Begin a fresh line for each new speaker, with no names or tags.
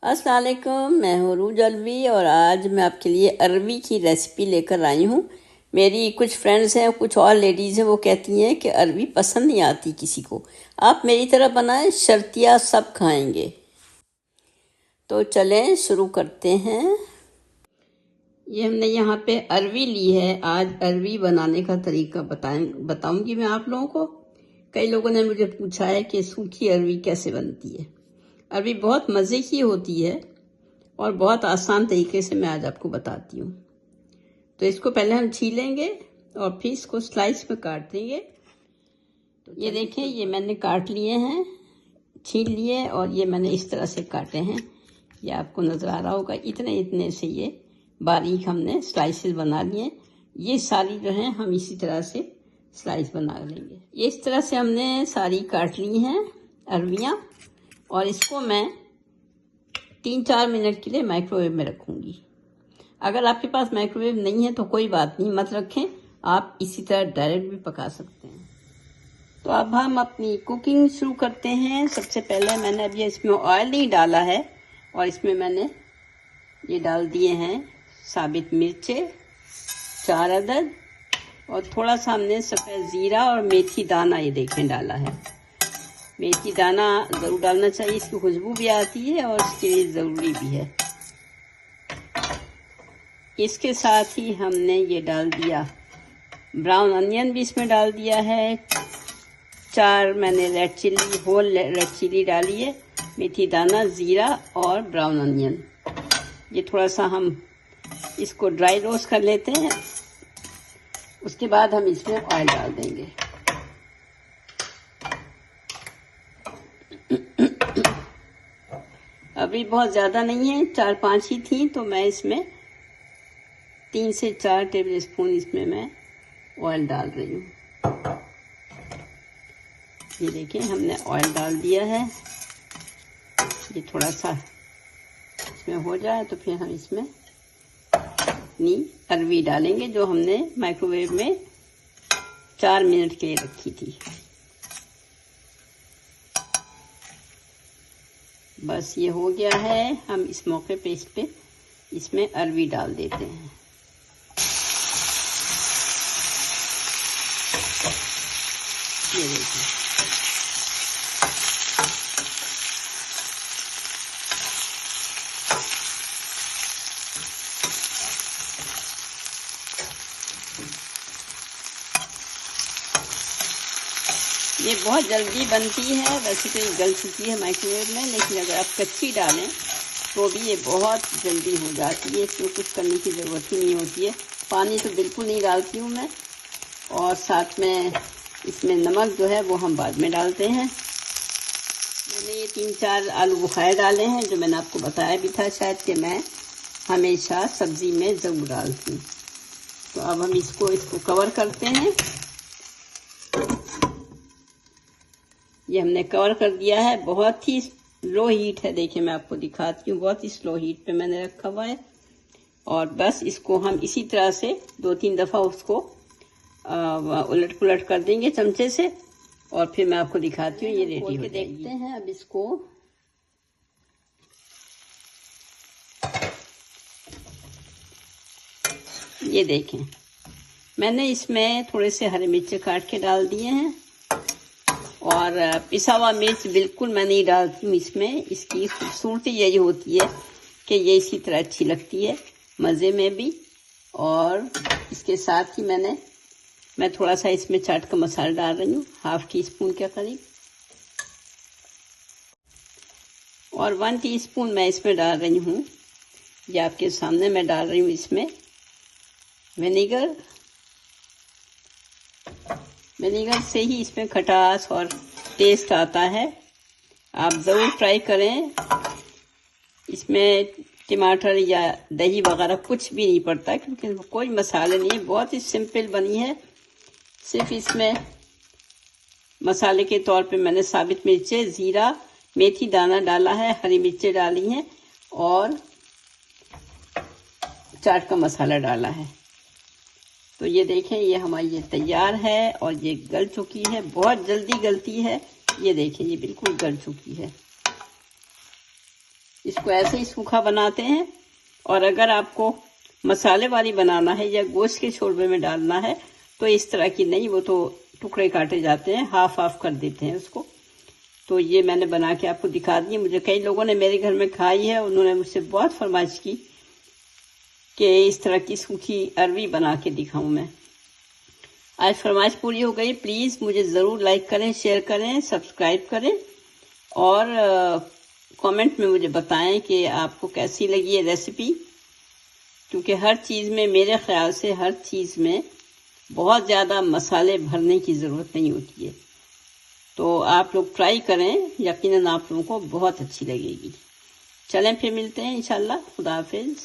अस्सलाम वालेकुम, मैं हूँ रूज अलवी और आज मैं आपके लिए अरवी की रेसिपी लेकर आई हूँ। मेरी कुछ फ्रेंड्स हैं, कुछ और लेडीज़ हैं, वो कहती हैं कि अरवी पसंद नहीं आती किसी को। आप मेरी तरह बनाएं, शर्तिया सब खाएंगे। तो चलें शुरू करते हैं। ये हमने यहाँ पे अरवी ली है। आज अरवी बनाने का तरीका बताऊंगी मैं आप लोगों को। कई लोगों ने मुझे पूछा है कि सूखी अरवी कैसे बनती है। अरवी बहुत मज़े की होती है और बहुत आसान तरीके से मैं आज आपको बताती हूँ। तो इसको पहले हम छीलेंगे और फिर इसको स्लाइस में काट देंगे। तो ये देखें, ये मैंने काट लिए हैं, छील लिए और ये मैंने इस तरह से काटे हैं। ये आपको नज़र आ रहा होगा, इतने इतने से ये बारीक हमने स्लाइसेस बना लिए। ये सारी जो हैं हम इसी तरह से स्लाइस बना लेंगे। ये इस तरह से हमने सारी काट ली हैं अरवियाँ और इसको मैं 3-4 मिनट के लिए माइक्रोवेव में रखूँगी। अगर आपके पास माइक्रोवेव नहीं है तो कोई बात नहीं, मत रखें, आप इसी तरह डायरेक्ट भी पका सकते हैं। तो अब हम अपनी कुकिंग शुरू करते हैं। सबसे पहले मैंने अभी इसमें ऑयल नहीं डाला है और इसमें मैंने ये डाल दिए हैं साबित मिर्चें 4 अदद और थोड़ा सा हमने सफ़ेद ज़ीरा और मेथी दाना ये देखें डाला है। मेथी दाना ज़रूर डालना चाहिए, इसकी खुशबू भी आती है और इसके लिए ज़रूरी भी है। इसके साथ ही हमने ये डाल दिया ब्राउन अनियन भी इसमें डाल दिया है। 4 मैंने red chilli, whole red chilli डाली है, मेथी दाना, ज़ीरा और ब्राउन अनियन। ये थोड़ा सा हम इसको ड्राई रोस्ट कर लेते हैं। उसके बाद हम इसमें ऑयल डाल देंगे। अभी बहुत ज़्यादा नहीं है, 4-5 ही थी, तो मैं इसमें 3 से 4 टेबल स्पून इसमें मैं ऑयल डाल रही हूँ। ये देखिए हमने ऑयल डाल दिया है। ये थोड़ा सा इसमें हो जाए तो फिर हम इसमें अपनी अरवी डालेंगे जो हमने माइक्रोवेव में 4 मिनट के लिए रखी थी। बस ये हो गया है। हम इस मौके पे इसमें अरवी डाल देते हैं। ये देखिए, ये बहुत जल्दी बनती है। वैसे तो ये गल चुकी है माइक्रोवेव में, लेकिन अगर आप कच्ची डालें तो भी ये बहुत जल्दी हो जाती है। इसमें कुछ करने की ज़रूरत ही नहीं होती है। पानी तो बिल्कुल नहीं डालती हूँ मैं, और साथ में इसमें नमक जो है वो हम बाद में डालते हैं। मैंने ये 3-4 आलू बुखारे डाले हैं, जो मैंने आपको बताया भी था शायद कि मैं हमेशा सब्ज़ी में ज़रूर डालती हूँ। तो अब हम इसको कवर करते हैं। ये हमने कवर कर दिया है। बहुत ही लो हीट है, देखिए मैं आपको दिखाती हूँ, बहुत ही स्लो हीट पे मैंने रखा हुआ है। और बस इसको हम इसी तरह से 2-3 दफ़ा उसको उलट पुलट कर देंगे चमचे से, और फिर मैं आपको दिखाती हूँ। ये रेडी हो जाएगी। देखते हैं अब इसको। ये देखें, मैंने इसमें थोड़े से हरे मिर्च काट के डाल दिए हैं और पिसा हुआ मिर्च बिल्कुल मैं नहीं डालती हूँ इसमें। इसकी खूबसूरती यही होती है कि ये इसी तरह अच्छी लगती है, मज़े में भी। और इसके साथ ही मैं थोड़ा सा इसमें चाट का मसाला डाल रही हूँ, 1/2 टीस्पून के करीब, और 1 टीस्पून मैं इसमें डाल रही हूँ, ये आपके सामने मैं डाल रही हूँ इसमें विनेगर। विनेगर से ही इसमें खटास और टेस्ट आता है। आप ज़रूर ट्राई करें। इसमें टमाटर या दही वगैरह कुछ भी नहीं पड़ता, क्योंकि कोई मसाले नहीं है, बहुत ही सिंपल बनी है। सिर्फ इसमें मसाले के तौर पे मैंने साबित मिर्चें, ज़ीरा, मेथी दाना डाला है, हरी मिर्चें डाली हैं और चाट का मसाला डाला है। तो ये देखें, ये हमारी ये तैयार है और ये गल चुकी है, बहुत जल्दी गलती है। ये देखें, ये बिल्कुल गल चुकी है। इसको ऐसे ही सूखा बनाते हैं। और अगर आपको मसाले वाली बनाना है या गोश्त के शोरबे में डालना है तो इस तरह की नहीं, वो तो टुकड़े काटे जाते हैं, हाफ हाफ कर देते हैं उसको। तो ये मैंने बना के आपको दिखा दी। मुझे कई लोगों ने मेरे घर में खाई है, उन्होंने मुझसे बहुत फरमाइश की कि इस तरह की सूखी अरवी बना के दिखाऊं मैं। आज फरमाइश पूरी हो गई। प्लीज़ मुझे ज़रूर लाइक करें, शेयर करें, सब्सक्राइब करें और कमेंट में मुझे बताएं कि आपको कैसी लगी ये रेसिपी। क्योंकि हर चीज़ में, मेरे ख्याल से हर चीज़ में बहुत ज़्यादा मसाले भरने की ज़रूरत नहीं होती है। तो आप लोग ट्राई करें, यकीनन आप लोगों को बहुत अच्छी लगेगी। चलें फिर मिलते हैं इंशाल्लाह। खुदा हाफिज़।